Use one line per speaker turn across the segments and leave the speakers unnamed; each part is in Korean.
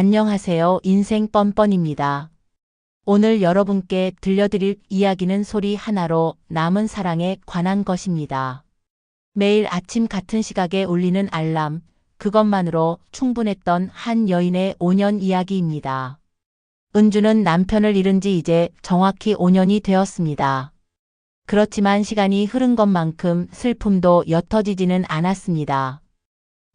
안녕하세요. 인생 뻔뻔입니다. 오늘 여러분께 들려드릴 이야기는 소리 하나로 남은 사랑에 관한 것입니다. 매일 아침 같은 시각에 울리는 알람, 그것만으로 충분했던 한 여인의 5년 이야기입니다. 은주는 남편을 잃은 지 이제 정확히 5년이 되었습니다. 그렇지만 시간이 흐른 것만큼 슬픔도 옅어지지는 않았습니다.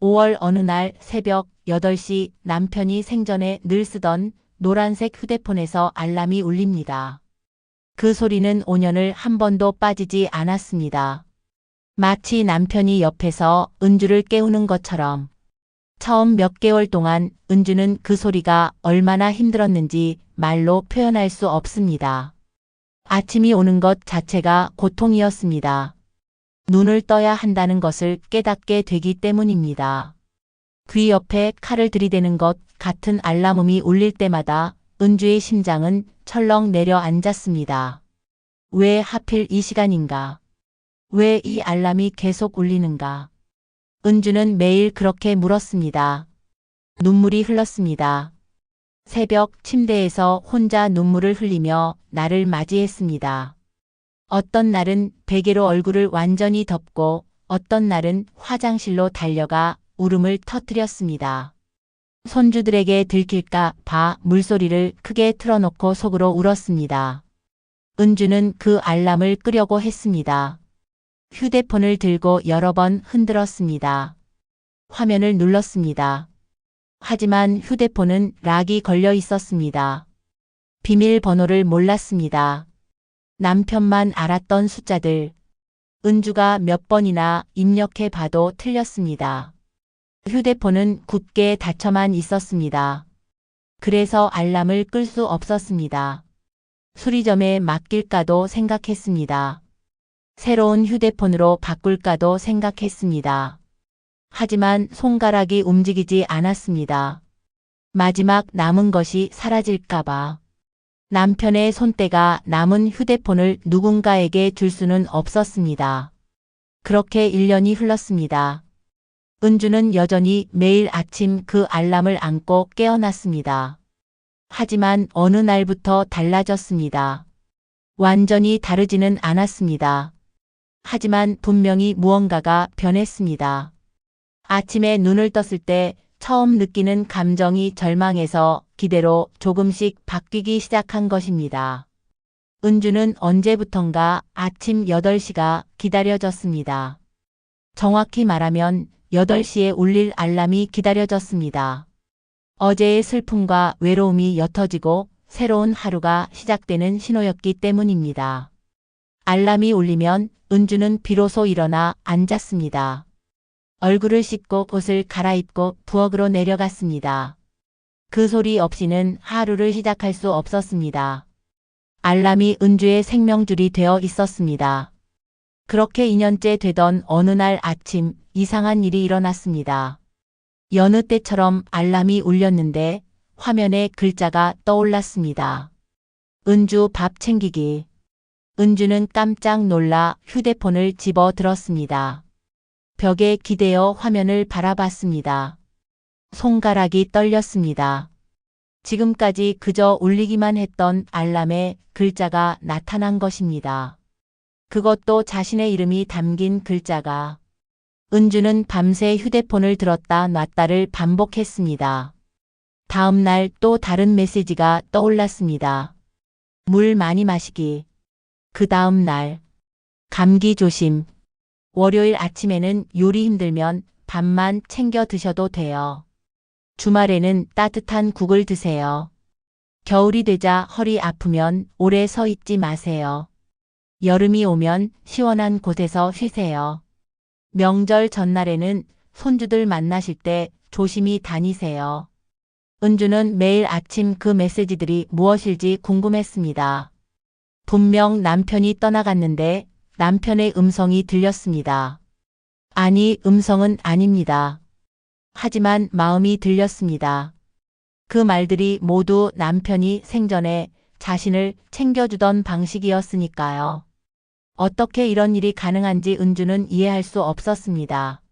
5월 어느 날 새벽 8시 남편이 생전에 늘 쓰던 노란색 휴대폰에서 알람이 울립니다. 그 소리는 5년을 한 번도 빠지지 않았습니다. 마치 남편이 옆에서 은주를 깨우는 것처럼. 처음 몇 개월 동안 은주는 그 소리가 얼마나 힘들었는지 말로 표현할 수 없습니다. 아침이 오는 것 자체가 고통이었습니다. 눈을 떠야 한다는 것을 깨닫게 되기 때문입니다. 귀 옆에 칼을 들이대는 것 같은 알람음이 울릴 때마다 은주의 심장은 철렁 내려앉았습니다. 왜 하필 이 시간인가? 왜 이 알람이 계속 울리는가? 은주는 매일 그렇게 물었습니다. 눈물이 흘렀습니다. 새벽 침대에서 혼자 눈물을 흘리며 나를 맞이했습니다. 어떤 날은 베개로 얼굴을 완전히 덮고 어떤 날은 화장실로 달려가 울음을 터뜨렸습니다. 손주들에게 들킬까 봐 물소리를 크게 틀어놓고 속으로 울었습니다. 은주는 그 알람을 끄려고 했습니다. 휴대폰을 들고 여러 번 흔들었습니다. 화면을 눌렀습니다. 하지만 휴대폰은 락이 걸려 있었습니다. 비밀번호를 몰랐습니다. 남편만 알았던 숫자들. 은주가 몇 번이나 입력해 봐도 틀렸습니다. 휴대폰은 굳게 닫혀만 있었습니다. 그래서 알람을 끌 수 없었습니다. 수리점에 맡길까도 생각했습니다. 새로운 휴대폰으로 바꿀까도 생각했습니다. 하지만 손가락이 움직이지 않았습니다. 마지막 남은 것이 사라질까봐. 남편의 손때가 남은 휴대폰을 누군가에게 줄 수는 없었습니다. 그렇게 1년이 흘렀습니다. 은주는 여전히 매일 아침 그 알람을 안고 깨어났습니다. 하지만 어느 날부터 달라졌습니다. 완전히 다르지는 않았습니다. 하지만 분명히 무언가가 변했습니다. 아침에 눈을 떴을 때 처음 느끼는 감정이 절망에서 기대로 조금씩 바뀌기 시작한 것입니다. 은주는 언제부턴가 아침 8시가 기다려졌습니다. 정확히 말하면 8시에 울릴 알람이 기다려졌습니다. 어제의 슬픔과 외로움이 옅어지고 새로운 하루가 시작되는 신호였기 때문입니다. 알람이 울리면 은주는 비로소 일어나 앉았습니다. 얼굴을 씻고 옷을 갈아입고 부엌으로 내려갔습니다. 그 소리 없이는 하루를 시작할 수 없었습니다. 알람이 은주의 생명줄이 되어 있었습니다. 그렇게 2년째 되던 어느 날 아침 이상한 일이 일어났습니다. 여느 때처럼 알람이 울렸는데 화면에 글자가 떠올랐습니다. 은주 밥 챙기기. 은주는 깜짝 놀라 휴대폰을 집어 들었습니다. 벽에 기대어 화면을 바라봤습니다. 손가락이 떨렸습니다. 지금까지 그저 울리기만 했던 알람에 글자가 나타난 것입니다. 그것도 자신의 이름이 담긴 글자가. 은주는 밤새 휴대폰을 들었다 놨다를 반복했습니다. 다음 날 또 다른 메시지가 떠올랐습니다. 물 많이 마시기. 그 다음 날. 감기 조심. 월요일 아침에는 요리 힘들면 밥만 챙겨 드셔도 돼요. 주말에는 따뜻한 국을 드세요. 겨울이 되자 허리 아프면 오래 서 있지 마세요. 여름이 오면 시원한 곳에서 쉬세요. 명절 전날에는 손주들 만나실 때 조심히 다니세요. 은주는 매일 아침 그 메시지들이 무엇일지 궁금했습니다. 분명 남편이 떠나갔는데 남편의 음성이 들렸습니다. 아니, 음성은 아닙니다. 하지만 마음이 들렸습니다. 그 말들이 모두 남편이 생전에 자신을 챙겨주던 방식이었으니까요. 어떻게 이런 일이 가능한지 은주는 이해할 수 없었습니다.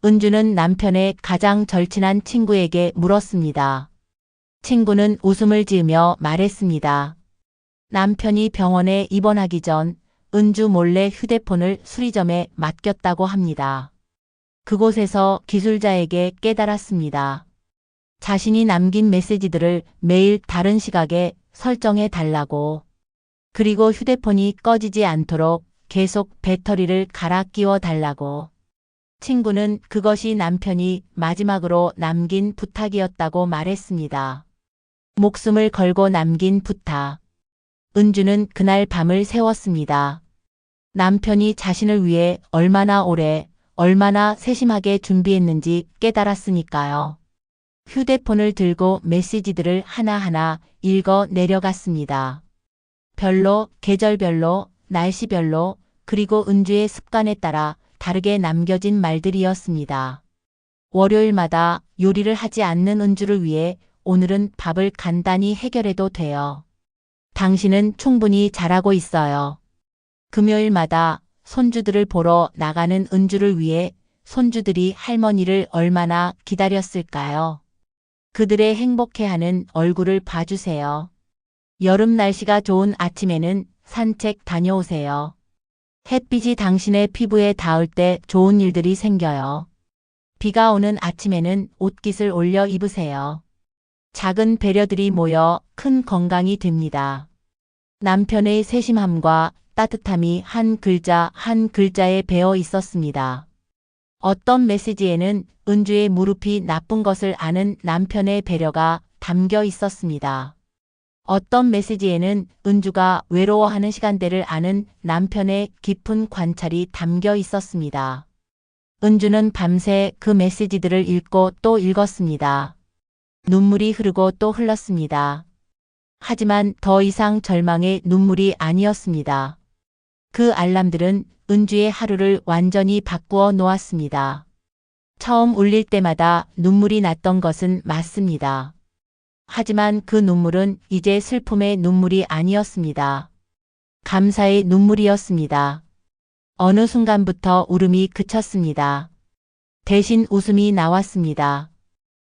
은주는 남편의 가장 절친한 친구에게 물었습니다. 친구는 웃음을 지으며 말했습니다. 남편이 병원에 입원하기 전 은주 몰래 휴대폰을 수리점에 맡겼다고 합니다. 그곳에서 기술자에게 깨달았습니다. 자신이 남긴 메시지들을 매일 다른 시각에 설정해 달라고. 그리고 휴대폰이 꺼지지 않도록 계속 배터리를 갈아 끼워 달라고. 친구는 그것이 남편이 마지막으로 남긴 부탁이었다고 말했습니다. 목숨을 걸고 남긴 부탁. 은주는 그날 밤을 새웠습니다. 남편이 자신을 위해 얼마나 오래, 얼마나 세심하게 준비했는지 깨달았으니까요. 휴대폰을 들고 메시지들을 하나하나 읽어 내려갔습니다. 별로, 계절별로, 날씨별로, 그리고 은주의 습관에 따라 다르게 남겨진 말들이었습니다. 월요일마다 요리를 하지 않는 은주를 위해 오늘은 밥을 간단히 해결해도 돼요. 당신은 충분히 잘하고 있어요. 금요일마다 손주들을 보러 나가는 은주를 위해 손주들이 할머니를 얼마나 기다렸을까요? 그들의 행복해하는 얼굴을 봐주세요. 여름 날씨가 좋은 아침에는 산책 다녀오세요. 햇빛이 당신의 피부에 닿을 때 좋은 일들이 생겨요. 비가 오는 아침에는 옷깃을 올려 입으세요. 작은 배려들이 모여 큰 건강이 됩니다. 남편의 세심함과 따뜻함이 한 글자 한 글자에 배어 있었습니다. 어떤 메시지에는 은주의 무릎이 나쁜 것을 아는 남편의 배려가 담겨 있었습니다. 어떤 메시지에는 은주가 외로워하는 시간대를 아는 남편의 깊은 관찰이 담겨 있었습니다. 은주는 밤새 그 메시지들을 읽고 또 읽었습니다. 눈물이 흐르고 또 흘렀습니다. 하지만 더 이상 절망의 눈물이 아니었습니다. 그 알람들은 은주의 하루를 완전히 바꾸어 놓았습니다. 처음 울릴 때마다 눈물이 났던 것은 맞습니다. 하지만 그 눈물은 이제 슬픔의 눈물이 아니었습니다. 감사의 눈물이었습니다. 어느 순간부터 울음이 그쳤습니다. 대신 웃음이 나왔습니다.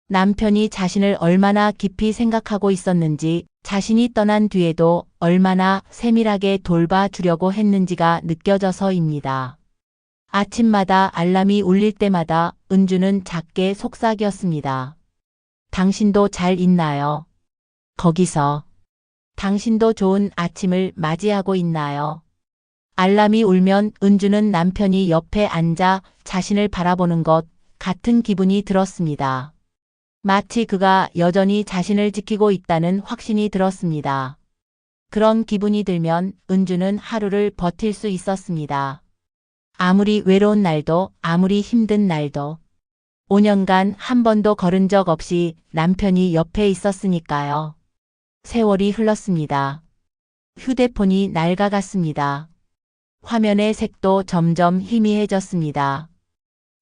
남편이 자신을 얼마나 깊이 생각하고 있었는지, 자신이 떠난 뒤에도 얼마나 세밀하게 돌봐주려고 했는지가 느껴져서입니다. 아침마다 알람이 울릴 때마다 은주는 작게 속삭였습니다. 당신도 잘 있나요? 거기서. 당신도 좋은 아침을 맞이하고 있나요? 알람이 울면 은주는 남편이 옆에 앉아 자신을 바라보는 것 같은 기분이 들었습니다. 마치 그가 여전히 자신을 지키고 있다는 확신이 들었습니다. 그런 기분이 들면 은주는 하루를 버틸 수 있었습니다. 아무리 외로운 날도, 아무리 힘든 날도. 5년간 한 번도 걸은 적 없이 남편이 옆에 있었으니까요. 세월이 흘렀습니다. 휴대폰이 낡아갔습니다. 화면의 색도 점점 희미해졌습니다.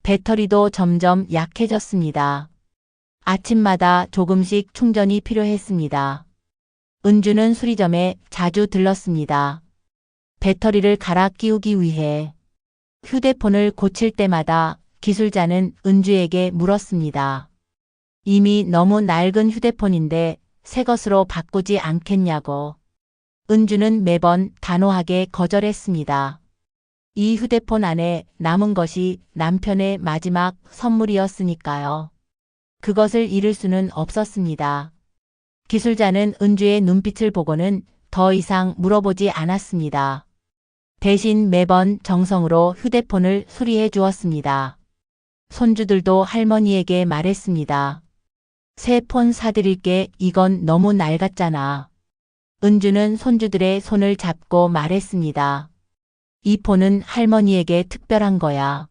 배터리도 점점 약해졌습니다. 아침마다 조금씩 충전이 필요했습니다. 은주는 수리점에 자주 들렀습니다. 배터리를 갈아 끼우기 위해. 휴대폰을 고칠 때마다 기술자는 은주에게 물었습니다. 이미 너무 낡은 휴대폰인데 새 것으로 바꾸지 않겠냐고. 은주는 매번 단호하게 거절했습니다. 이 휴대폰 안에 남은 것이 남편의 마지막 선물이었으니까요. 그것을 잃을 수는 없었습니다. 기술자는 은주의 눈빛을 보고는 더 이상 물어보지 않았습니다. 대신 매번 정성으로 휴대폰을 수리해 주었습니다. 손주들도 할머니에게 말했습니다. 새 폰 사드릴게. 이건 너무 낡았잖아. 은주는 손주들의 손을 잡고 말했습니다. 이 폰은 할머니에게 특별한 거야.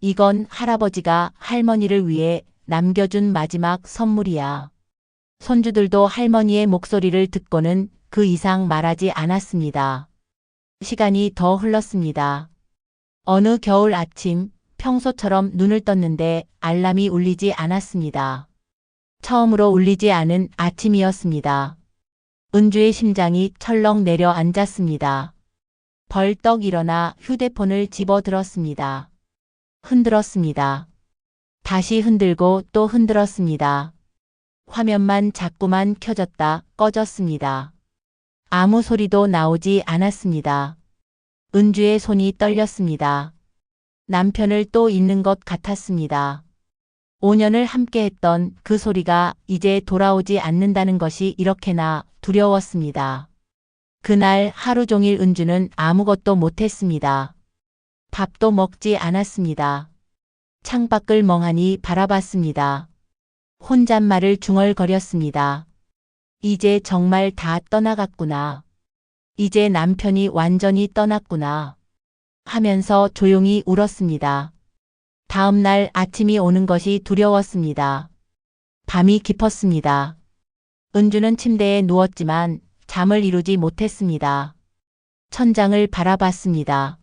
이건 할아버지가 할머니를 위해 남겨준 마지막 선물이야. 손주들도 할머니의 목소리를 듣고는 그 이상 말하지 않았습니다. 시간이 더 흘렀습니다. 어느 겨울 아침, 평소처럼 눈을 떴는데 알람이 울리지 않았습니다. 처음으로 울리지 않은 아침이었습니다. 은주의 심장이 철렁 내려앉았습니다. 벌떡 일어나 휴대폰을 집어들었습니다. 흔들었습니다. 다시 흔들고 또 흔들었습니다. 화면만 자꾸만 켜졌다 꺼졌습니다. 아무 소리도 나오지 않았습니다. 은주의 손이 떨렸습니다. 남편을 또 잊는 것 같았습니다. 5년을 함께했던 그 소리가 이제 돌아오지 않는다는 것이 이렇게나 두려웠습니다. 그날 하루 종일 은주는 아무것도 못했습니다. 밥도 먹지 않았습니다. 창밖을 멍하니 바라봤습니다. 혼잣말을 중얼거렸습니다. 이제 정말 다 떠나갔구나. 이제 남편이 완전히 떠났구나. 하면서 조용히 울었습니다. 다음 날 아침이 오는 것이 두려웠습니다. 밤이 깊었습니다. 은주는 침대에 누웠지만 잠을 이루지 못했습니다. 천장을 바라봤습니다.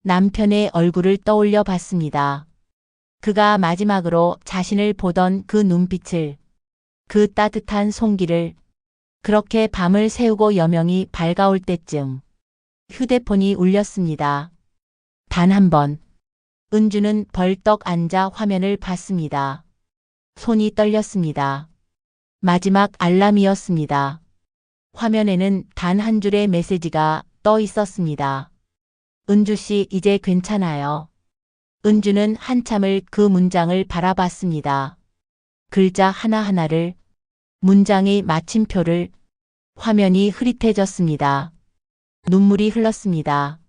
남편의 얼굴을 떠올려 봤습니다. 그가 마지막으로 자신을 보던 그 눈빛을, 그 따뜻한 손길을, 그렇게 밤을 새우고 여명이 밝아올 때쯤 휴대폰이 울렸습니다. 단 한 번. 은주는 벌떡 앉아 화면을 봤습니다. 손이 떨렸습니다. 마지막 알람이었습니다. 화면에는 단 한 줄의 메시지가 떠 있었습니다. 은주 씨, 이제 괜찮아요. 은주는 한참을 그 문장을 바라봤습니다. 글자 하나하나를, 문장의 마침표를. 화면이 흐릿해졌습니다. 눈물이 흘렀습니다.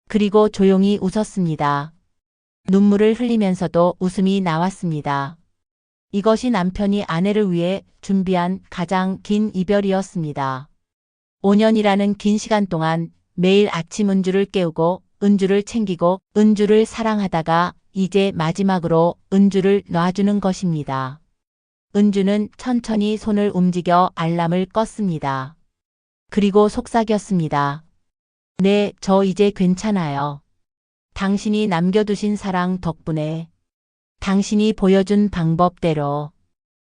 그리고 조용히 웃었습니다. 눈물을 흘리면서도 웃음이 나왔습니다. 이것이 남편이 아내를 위해 준비한 가장 긴 이별이었습니다. 5년이라는 긴 시간 동안 매일 아침 은주를 깨우고 은주를 챙기고 은주를 사랑하다가 이제 마지막으로 은주를 놔주는 것입니다. 은주는 천천히 손을 움직여 알람을 껐습니다. 그리고 속삭였습니다. 네, 저 이제 괜찮아요. 당신이 남겨두신 사랑 덕분에, 당신이 보여준 방법대로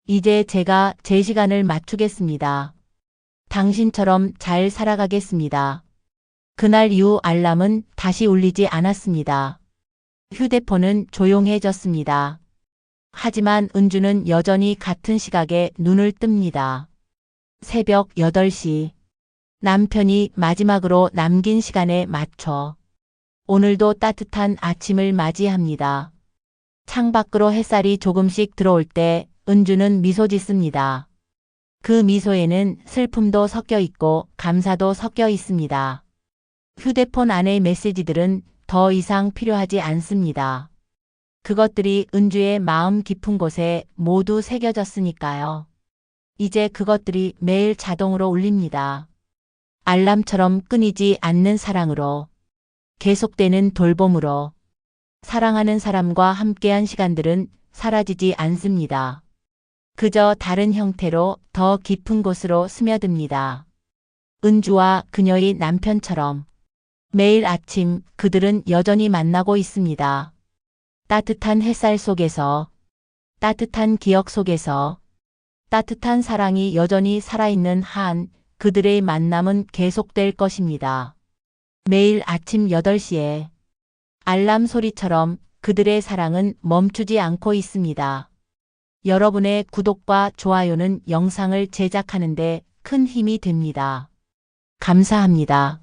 이제 제가 제 시간을 맞추겠습니다. 당신처럼 잘 살아가겠습니다. 그날 이후 알람은 다시 울리지 않았습니다. 휴대폰은 조용해졌습니다. 하지만 은주는 여전히 같은 시각에 눈을 뜹니다. 새벽 8시. 남편이 마지막으로 남긴 시간에 맞춰 오늘도 따뜻한 아침을 맞이합니다. 창밖으로 햇살이 조금씩 들어올 때 은주는 미소 짓습니다. 그 미소에는 슬픔도 섞여 있고 감사도 섞여 있습니다. 휴대폰 안의 메시지들은 더 이상 필요하지 않습니다. 그것들이 은주의 마음 깊은 곳에 모두 새겨졌으니까요. 이제 그것들이 매일 자동으로 울립니다. 알람처럼 끊이지 않는 사랑으로, 계속되는 돌봄으로. 사랑하는 사람과 함께한 시간들은 사라지지 않습니다. 그저 다른 형태로 더 깊은 곳으로 스며듭니다. 은주와 그녀의 남편처럼 매일 아침 그들은 여전히 만나고 있습니다. 따뜻한 햇살 속에서, 따뜻한 기억 속에서, 따뜻한 사랑이 여전히 살아있는 한 그들의 만남은 계속될 것입니다. 매일 아침 8시에 알람 소리처럼 그들의 사랑은 멈추지 않고 있습니다. 여러분의 구독과 좋아요는 영상을 제작하는 데 큰 힘이 됩니다. 감사합니다.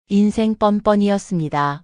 인생 뻔뻔이었습니다.